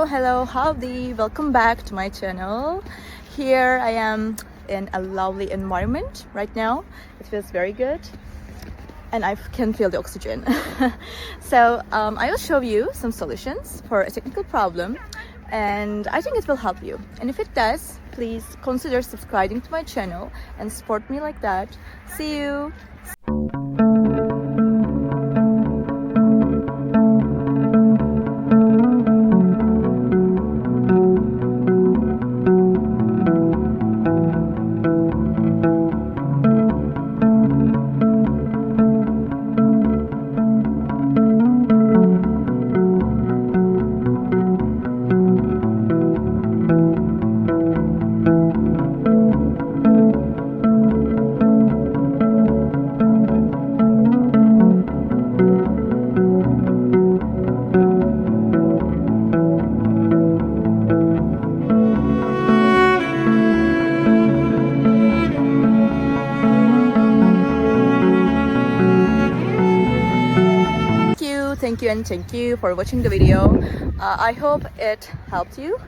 Hello, howdy, welcome back to my channel. Here I am in a lovely environment right now. It feels very good and I can feel the oxygen. So I will show you some solutions for a technical problem, and I think it will help you. And if it does, please consider subscribing to my channel and support me like that. See you. Thank you for watching the video. I hope it helped you,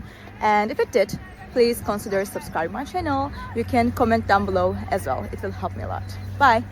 and if it did, please consider subscribing my channel. You can comment down below as well. It will help me a lot. Bye.